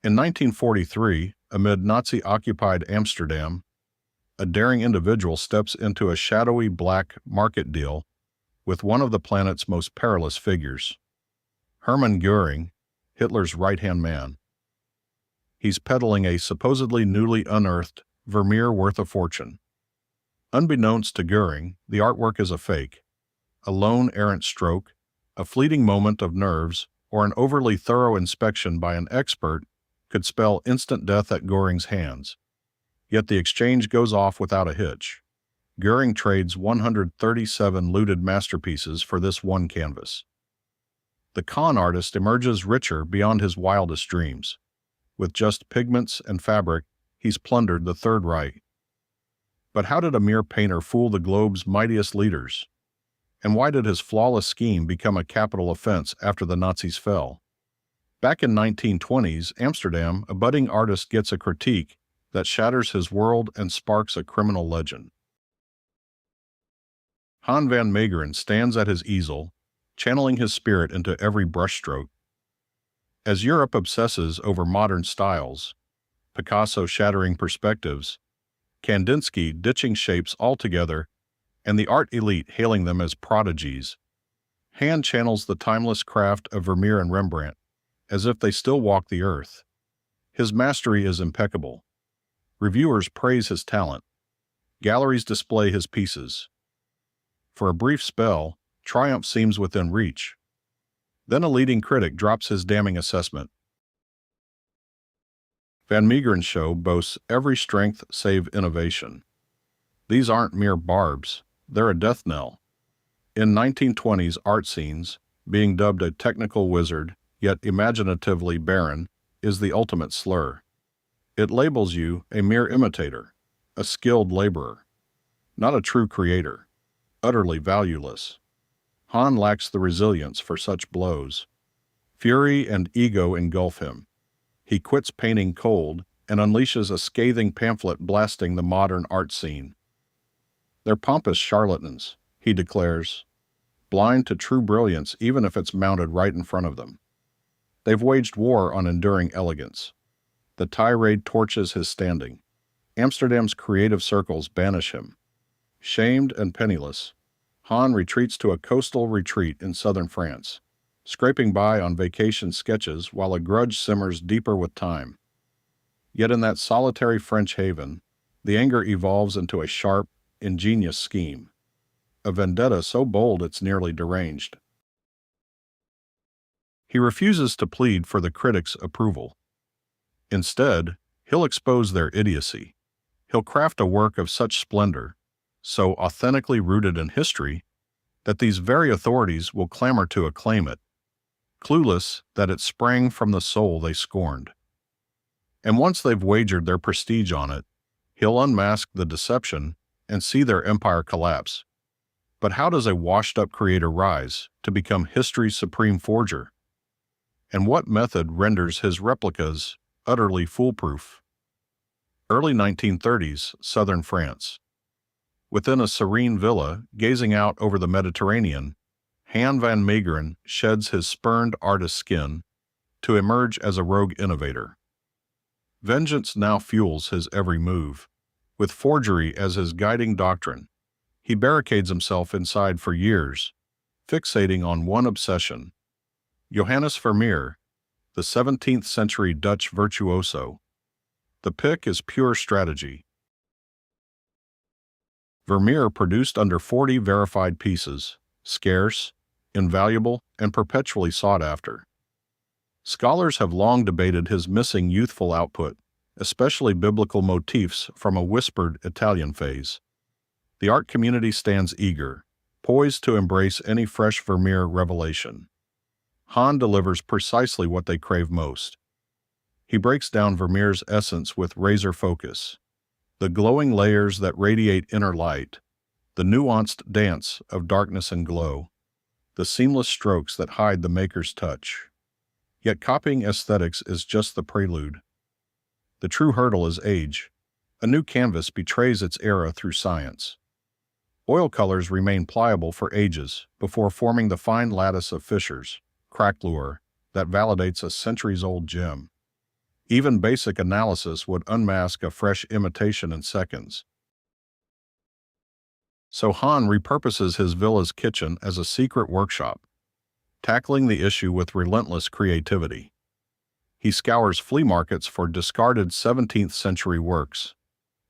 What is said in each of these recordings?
In 1943, amid Nazi-occupied Amsterdam, a daring individual steps into a shadowy black market deal with one of the planet's most perilous figures, Hermann Göring, Hitler's right-hand man. He's peddling a supposedly newly unearthed Vermeer worth a fortune. Unbeknownst to Göring, the artwork is a fake, a lone errant stroke, a fleeting moment of nerves, or an overly thorough inspection by an expert could spell instant death at Göring's hands. Yet the exchange goes off without a hitch. Göring trades 137 looted masterpieces for this one canvas. The con artist emerges richer beyond his wildest dreams. With just pigments and fabric, he's plundered the Third Reich. But how did a mere painter fool the globe's mightiest leaders? And why did his flawless scheme become a capital offense after the Nazis fell? Back in 1920s Amsterdam, a budding artist gets a critique that shatters his world and sparks a criminal legend. Han van Meegeren stands at his easel, channeling his spirit into every brushstroke. As Europe obsesses over modern styles, Picasso shattering perspectives, Kandinsky ditching shapes altogether, and the art elite hailing them as prodigies, Han channels the timeless craft of Vermeer and Rembrandt, as if they still walk the earth. His mastery is impeccable. Reviewers praise his talent. Galleries display his pieces. For a brief spell, triumph seems within reach. Then a leading critic drops his damning assessment. Van Meegeren's show boasts every strength save innovation. These aren't mere barbs, they're a death knell. In 1920s art scenes, being dubbed a technical wizard, yet imaginatively barren, is the ultimate slur. It labels you a mere imitator, a skilled laborer, not a true creator, utterly valueless. Han lacks the resilience for such blows. Fury and ego engulf him. He quits painting cold and unleashes a scathing pamphlet blasting the modern art scene. They're pompous charlatans, he declares, blind to true brilliance even if it's mounted right in front of them. They've waged war on enduring elegance. The tirade torches his standing. Amsterdam's creative circles banish him. Shamed and penniless, Han retreats to a coastal retreat in southern France, scraping by on vacation sketches while a grudge simmers deeper with time. Yet in that solitary French haven, the anger evolves into a sharp, ingenious scheme, a vendetta so bold it's nearly deranged. He refuses to plead for the critics' approval. Instead, he'll expose their idiocy. He'll craft a work of such splendor, so authentically rooted in history, that these very authorities will clamor to acclaim it, clueless that it sprang from the soul they scorned. And once they've wagered their prestige on it, he'll unmask the deception and see their empire collapse. But how does a washed-up creator rise to become history's supreme forger? And what method renders his replicas utterly foolproof? Early 1930s, southern France. Within a serene villa, gazing out over the Mediterranean, Han van Meegeren sheds his spurned artist skin to emerge as a rogue innovator. Vengeance now fuels his every move. With forgery as his guiding doctrine, he barricades himself inside for years, fixating on one obsession. Johannes Vermeer, the 17th century Dutch virtuoso. The pick is pure strategy. Vermeer produced under 40 verified pieces, scarce, invaluable, and perpetually sought after. Scholars have long debated his missing youthful output, especially biblical motifs from a whispered Italian phase. The art community stands eager, poised to embrace any fresh Vermeer revelation. Han delivers precisely what they crave most. He breaks down Vermeer's essence with razor focus, the glowing layers that radiate inner light, the nuanced dance of darkness and glow, the seamless strokes that hide the maker's touch. Yet copying aesthetics is just the prelude. The true hurdle is age. A new canvas betrays its era through science. Oil colors remain pliable for ages before forming the fine lattice of fissures, crack lure, that validates a centuries-old gem. Even basic analysis would unmask a fresh imitation in seconds. So Han repurposes his villa's kitchen as a secret workshop, tackling the issue with relentless creativity. He scours flea markets for discarded 17th century works,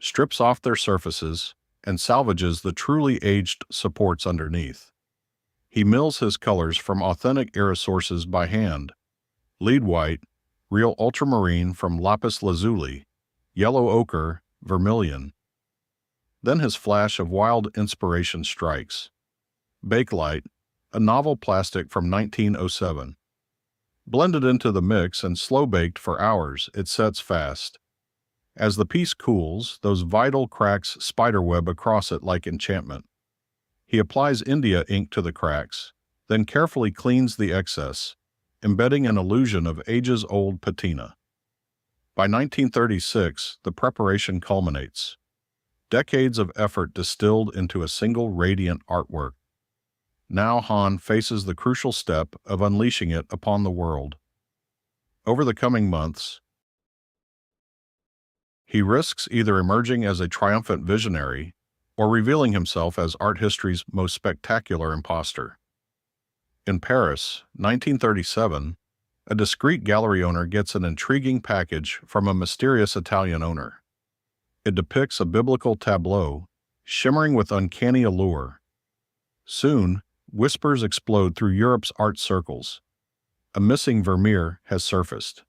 strips off their surfaces, and salvages the truly aged supports underneath. He mills his colors from authentic era sources by hand: lead white, real ultramarine from lapis lazuli, yellow ochre, vermilion. Then his flash of wild inspiration strikes. Bakelite, a novel plastic from 1907. Blended into the mix and slow-baked for hours, it sets fast. As the piece cools, those vital cracks spiderweb across it like enchantment. He applies India ink to the cracks, then carefully cleans the excess, embedding an illusion of ages-old patina. By 1936, the preparation culminates. Decades of effort distilled into a single radiant artwork. Now Han faces the crucial step of unleashing it upon the world. Over the coming months, he risks either emerging as a triumphant visionary or revealing himself as art history's most spectacular imposter. In Paris, 1937, a discreet gallery owner gets an intriguing package from a mysterious Italian owner. It depicts a biblical tableau, shimmering with uncanny allure. Soon, whispers explode through Europe's art circles. A missing Vermeer has surfaced.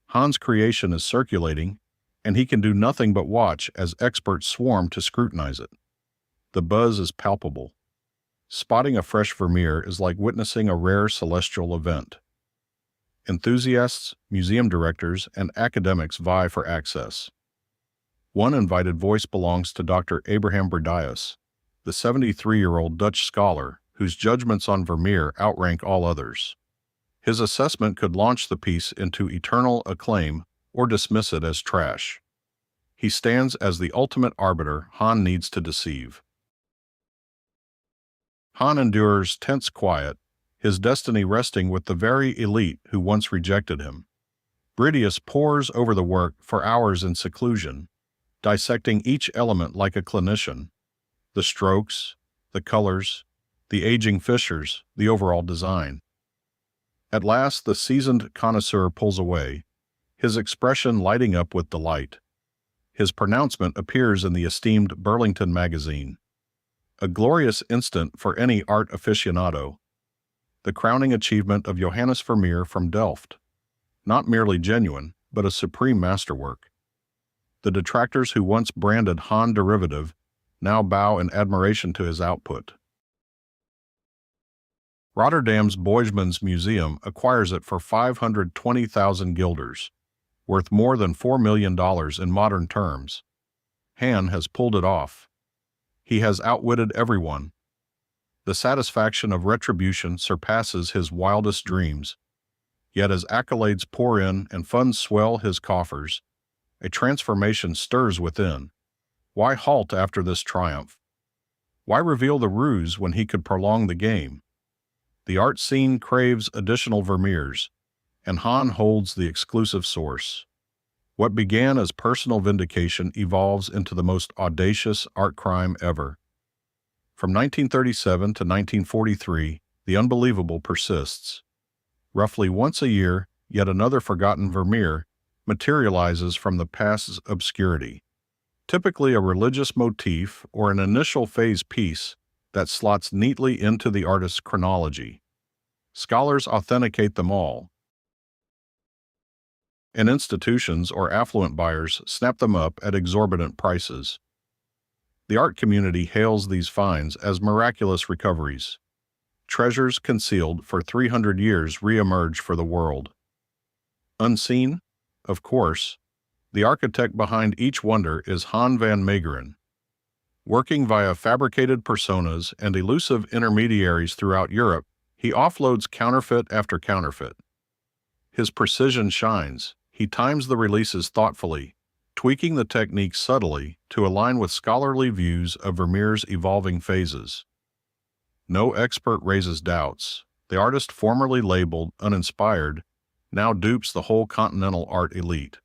Han's creation is circulating, and he can do nothing but watch as experts swarm to scrutinize it. The buzz is palpable. Spotting a fresh Vermeer is like witnessing a rare celestial event. Enthusiasts, museum directors, and academics vie for access. One invited voice belongs to Dr. Abraham Berdius, the 73-year-old Dutch scholar whose judgments on Vermeer outrank all others. His assessment could launch the piece into eternal acclaim or dismiss it as trash. He stands as the ultimate arbiter Han needs to deceive. Han endures tense quiet, his destiny resting with the very elite who once rejected him. Berdius pores over the work for hours in seclusion, dissecting each element like a clinician: the strokes, the colors, the aging fissures, the overall design. At last, the seasoned connoisseur pulls away, his expression lighting up with delight. His pronouncement appears in the esteemed Burlington magazine. A glorious instant for any art aficionado. The crowning achievement of Johannes Vermeer from Delft. Not merely genuine, but a supreme masterwork. The detractors who once branded Han derivative now bow in admiration to his output. Rotterdam's Boijmans Museum acquires it for 520,000 guilders, worth more than $4 million in modern terms. Han has pulled it off. He has outwitted everyone. The satisfaction of retribution surpasses his wildest dreams. Yet as accolades pour in and funds swell his coffers, a transformation stirs within. Why halt after this triumph? Why reveal the ruse when he could prolong the game? The art scene craves additional Vermeers, and Han holds the exclusive source. What began as personal vindication evolves into the most audacious art crime ever. From 1937 to 1943, the unbelievable persists. Roughly once a year, yet another forgotten Vermeer materializes from the past's obscurity. Typically a religious motif or an initial phase piece that slots neatly into the artist's chronology. Scholars authenticate them all, and institutions or affluent buyers snap them up at exorbitant prices. The art community hails these finds as miraculous recoveries. Treasures concealed for 300 years re-emerge for the world. Unseen? Of course, the architect behind each wonder is Han van Meegeren. Working via fabricated personas and elusive intermediaries throughout Europe, he offloads counterfeit after counterfeit. His precision shines. He times the releases thoughtfully, tweaking the technique subtly to align with scholarly views of Vermeer's evolving phases. No expert raises doubts. The artist formerly labeled uninspired now dupes the whole continental art elite.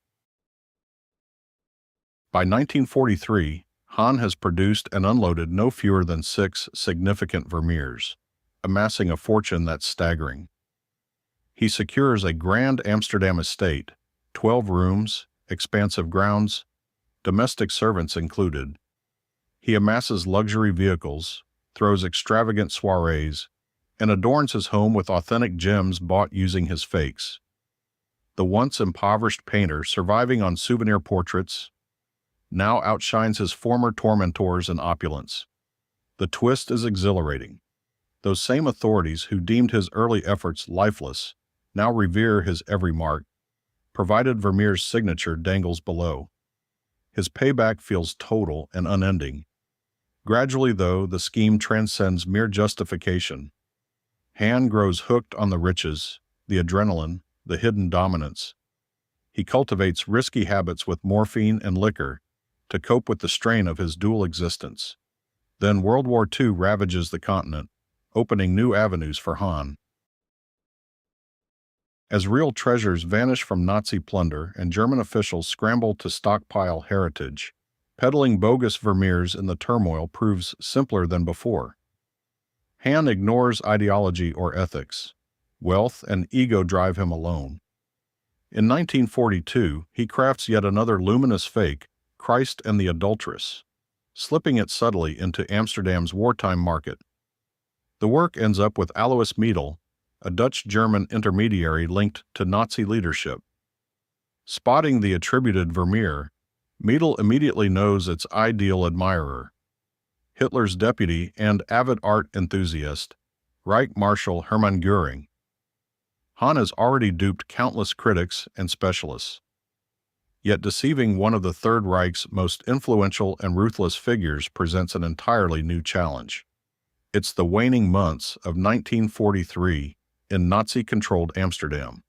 By 1943, Han has produced and unloaded no fewer than 6 significant Vermeers, amassing a fortune that's staggering. He secures a grand Amsterdam estate, 12 rooms, expansive grounds, domestic servants included. He amasses luxury vehicles, throws extravagant soirees, and adorns his home with authentic gems bought using his fakes. The once impoverished painter, surviving on souvenir portraits, now outshines his former tormentors in opulence. The twist is exhilarating. Those same authorities who deemed his early efforts lifeless now revere his every mark, provided Vermeer's signature dangles below. His payback feels total and unending. Gradually, though, the scheme transcends mere justification. Han grows hooked on the riches, the adrenaline, the hidden dominance. He cultivates risky habits with morphine and liquor to cope with the strain of his dual existence. Then World War II ravages the continent, opening new avenues for Han. As real treasures vanish from Nazi plunder and German officials scramble to stockpile heritage, peddling bogus Vermeers in the turmoil proves simpler than before. Han ignores ideology or ethics. Wealth and ego drive him alone. In 1942, he crafts yet another luminous fake, Christ and the Adulteress, slipping it subtly into Amsterdam's wartime market. The work ends up with Alois Miedel, a Dutch-German intermediary linked to Nazi leadership. Spotting the attributed Vermeer, Miedel immediately knows its ideal admirer, Hitler's deputy and avid art enthusiast, Reich Marshal Hermann Göring. Han has already duped countless critics and specialists. Yet deceiving one of the Third Reich's most influential and ruthless figures presents an entirely new challenge. It's the waning months of 1943 in Nazi-controlled Amsterdam.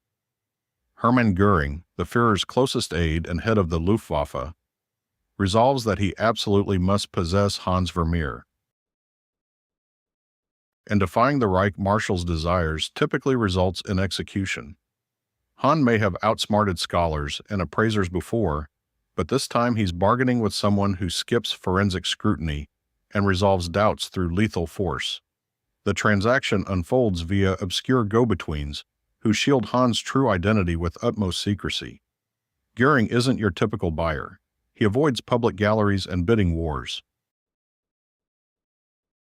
Hermann Göring, the Führer's closest aide and head of the Luftwaffe, resolves that he absolutely must possess Hans Vermeer. And defying the Reich Marshal's desires typically results in execution. Han may have outsmarted scholars and appraisers before, but this time he's bargaining with someone who skips forensic scrutiny and resolves doubts through lethal force. The transaction unfolds via obscure go-betweens who shield Han's true identity with utmost secrecy. Göring isn't your typical buyer. He avoids public galleries and bidding wars.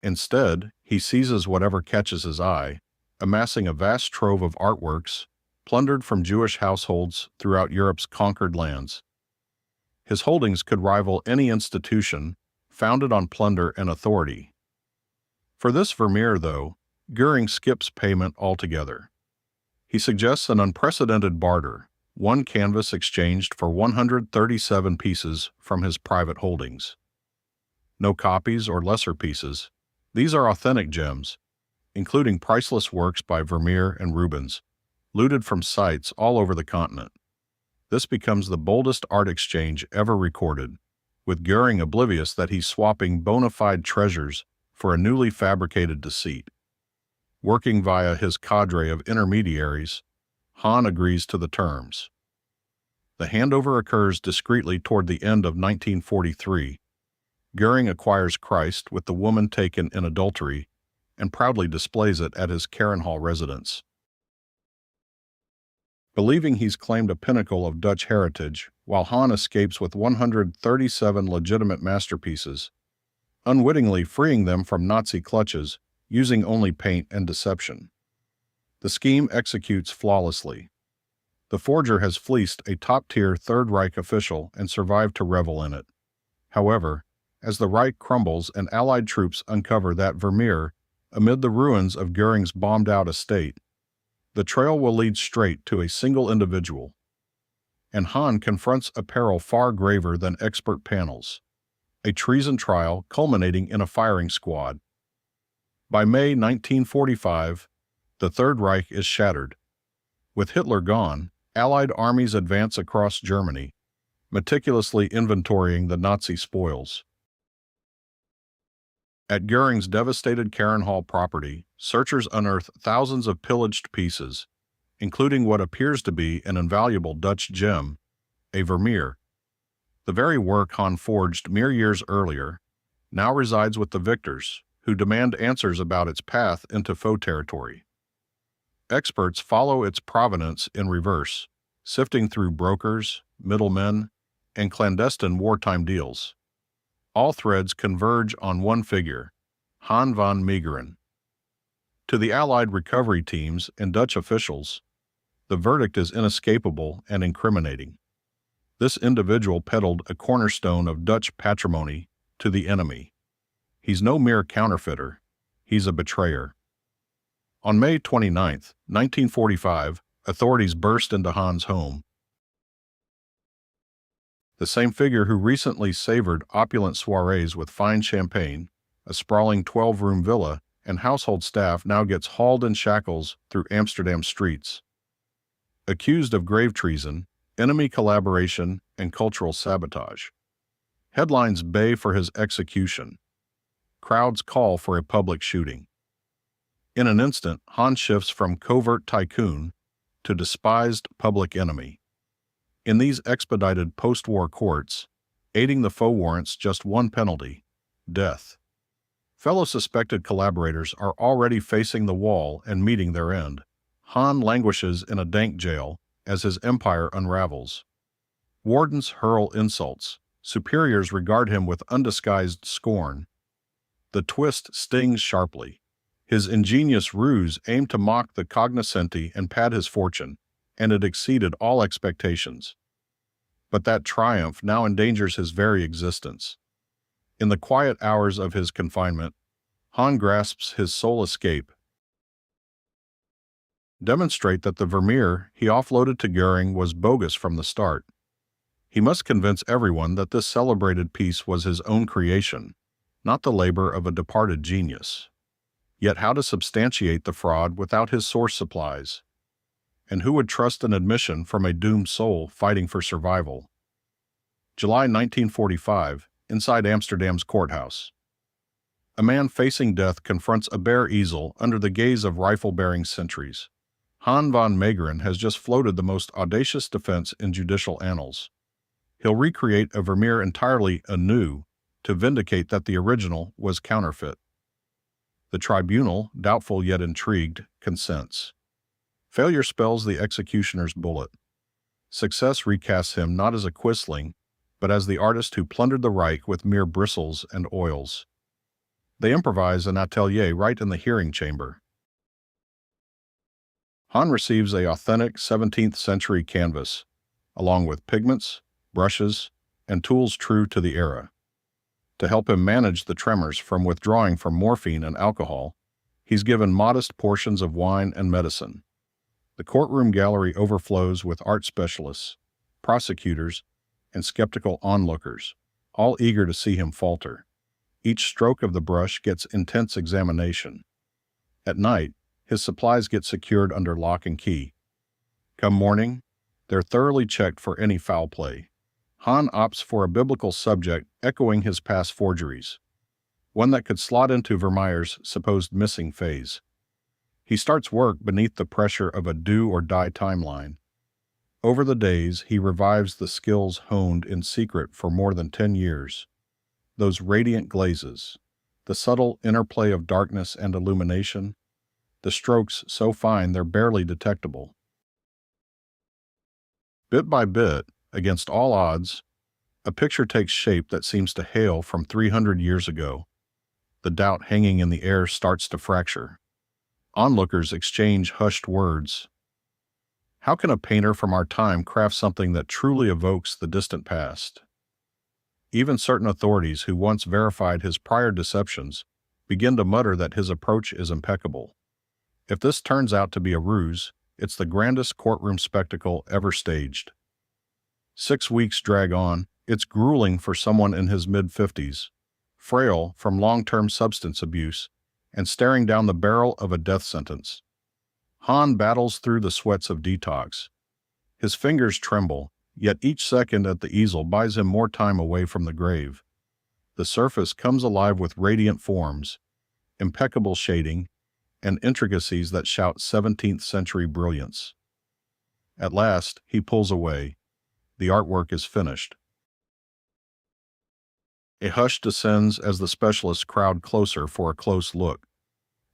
Instead, he seizes whatever catches his eye, amassing a vast trove of artworks, plundered from Jewish households throughout Europe's conquered lands. His holdings could rival any institution founded on plunder and authority. For this Vermeer, though, Göring skips payment altogether. He suggests an unprecedented barter, one canvas exchanged for 137 pieces from his private holdings. No copies or lesser pieces. These are authentic gems, including priceless works by Vermeer and Rubens, looted from sites all over the continent. This becomes the boldest art exchange ever recorded, with Göring oblivious that he's swapping bona fide treasures for a newly fabricated deceit. Working via his cadre of intermediaries, Han agrees to the terms. The handover occurs discreetly toward the end of 1943. Göring acquires Christ with the woman taken in adultery and proudly displays it at his Karenhall residence. Believing he's claimed a pinnacle of Dutch heritage, while Han escapes with 137 legitimate masterpieces, unwittingly freeing them from Nazi clutches using only paint and deception. The scheme executes flawlessly. The forger has fleeced a top-tier Third Reich official and survived to revel in it. However, as the Reich crumbles and Allied troops uncover that Vermeer amid the ruins of Göring's bombed-out estate, the trail will lead straight to a single individual. And Han confronts a peril far graver than expert panels, a treason trial culminating in a firing squad. By May 1945, the Third Reich is shattered. With Hitler gone, Allied armies advance across Germany, meticulously inventorying the Nazi spoils. At Göring's devastated Karenhall property, searchers unearth thousands of pillaged pieces, including what appears to be an invaluable Dutch gem, a Vermeer. The very work Han forged mere years earlier now resides with the victors, who demand answers about its path into foe territory. Experts follow its provenance in reverse, sifting through brokers, middlemen, and clandestine wartime deals. All threads converge on one figure, Han van Meegeren. To the Allied recovery teams and Dutch officials, the verdict is inescapable and incriminating. This individual peddled a cornerstone of Dutch patrimony to the enemy. He's no mere counterfeiter, he's a betrayer. On May 29, 1945, authorities burst into Han's home. The same figure who recently savored opulent soirees with fine champagne, a sprawling 12-room villa, and household staff now gets hauled in shackles through Amsterdam streets. Accused of grave treason, enemy collaboration, and cultural sabotage. Headlines bay for his execution. Crowds call for a public shooting. In an instant, Han shifts from covert tycoon to despised public enemy. In these expedited post-war courts, aiding the foe warrants just one penalty: death. Fellow suspected collaborators are already facing the wall and meeting their end. Han languishes in a dank jail as his empire unravels. Wardens hurl insults. Superiors regard him with undisguised scorn. The twist stings sharply. His ingenious ruse aimed to mock the cognoscenti and pad his fortune, and it exceeded all expectations. But that triumph now endangers his very existence. In the quiet hours of his confinement, Han grasps his sole escape. Demonstrate that the Vermeer he offloaded to Göring was bogus from the start. He must convince everyone that this celebrated piece was his own creation, not the labor of a departed genius. Yet how to substantiate the fraud without his source supplies? And who would trust an admission from a doomed soul fighting for survival? July 1945, inside Amsterdam's courthouse. A man facing death confronts a bare easel under the gaze of rifle-bearing sentries. Han van Meegeren has just floated the most audacious defense in judicial annals. He'll recreate a Vermeer entirely anew to vindicate that the original was counterfeit. The tribunal, doubtful yet intrigued, consents. Failure spells the executioner's bullet. Success recasts him not as a quisling, but as the artist who plundered the Reich with mere bristles and oils. They improvise an atelier right in the hearing chamber. Han receives an authentic 17th century canvas, along with pigments, brushes, and tools true to the era. To help him manage the tremors from withdrawing from morphine and alcohol, he's given modest portions of wine and medicine. The courtroom gallery overflows with art specialists, prosecutors, and skeptical onlookers, all eager to see him falter. Each stroke of the brush gets intense examination. At night, his supplies get secured under lock and key. Come morning, they're thoroughly checked for any foul play. Han opts for a biblical subject echoing his past forgeries, one that could slot into Vermeer's supposed missing phase. He starts work beneath the pressure of a do-or-die timeline. Over the days, he revives the skills honed in secret for more than 10 years. Those radiant glazes, the subtle interplay of darkness and illumination, the strokes so fine they're barely detectable. Bit by bit, against all odds, a picture takes shape that seems to hail from 300 years ago. The doubt hanging in the air starts to fracture. Onlookers exchange hushed words. How can a painter from our time craft something that truly evokes the distant past? Even certain authorities who once verified his prior deceptions begin to mutter that his approach is impeccable. If this turns out to be a ruse, it's the grandest courtroom spectacle ever staged. 6 weeks drag on. It's grueling for someone in his mid-50s, frail from long-term substance abuse, and staring down the barrel of a death sentence. Han battles through the sweats of detox. His fingers tremble, yet each second at the easel buys him more time away from the grave. The surface comes alive with radiant forms, impeccable shading, and intricacies that shout 17th century brilliance. At last, he pulls away. The artwork is finished. A hush descends as the specialists crowd closer for a close look.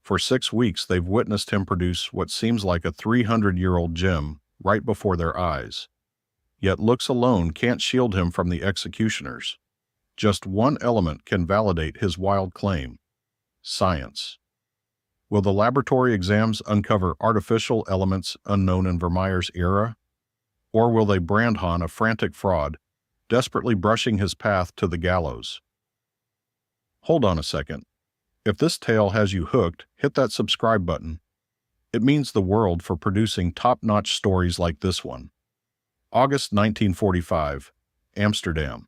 For 6 weeks, they've witnessed him produce what seems like a 300-year-old gem right before their eyes. Yet looks alone can't shield him from the executioners. Just one element can validate his wild claim: science. Will the laboratory exams uncover artificial elements unknown in Vermeer's era? Or will they brand Han a frantic fraud, desperately brushing his path to the gallows? Hold on a second. If this tale has you hooked, hit that subscribe button. It means the world for producing top-notch stories like this one. August 1945, Amsterdam.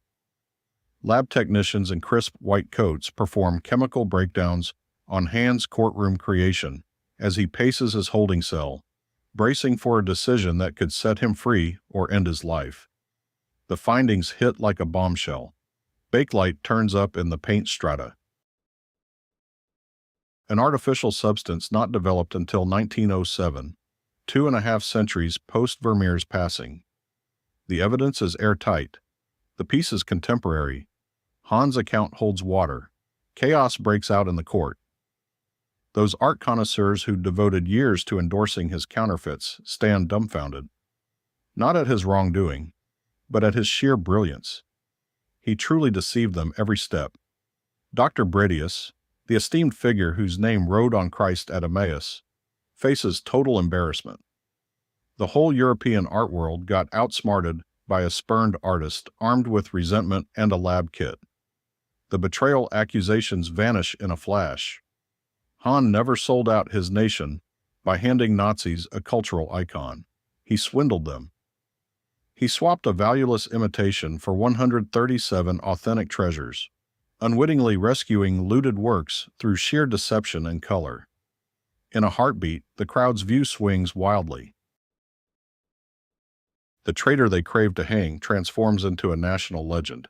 Lab technicians in crisp white coats perform chemical breakdowns on Han's courtroom creation as he paces his holding cell, bracing for a decision that could set him free or end his life. The findings hit like a bombshell. Bakelite turns up in the paint strata. An artificial substance not developed until 1907, 2.5 centuries post Vermeer's passing. The evidence is airtight. The piece is contemporary. Han's account holds water. Chaos breaks out in the court. Those art connoisseurs who devoted years to endorsing his counterfeits stand dumbfounded. Not at his wrongdoing, but at his sheer brilliance. He truly deceived them every step. Dr. Bredius, the esteemed figure whose name rode on Christ at Emmaus, faces total embarrassment. The whole European art world got outsmarted by a spurned artist armed with resentment and a lab kit. The betrayal accusations vanish in a flash. Han never sold out his nation by handing Nazis a cultural icon. He swindled them. He swapped a valueless imitation for 137 authentic treasures, unwittingly rescuing looted works through sheer deception and color. In a heartbeat, the crowd's view swings wildly. The traitor they craved to hang transforms into a national legend.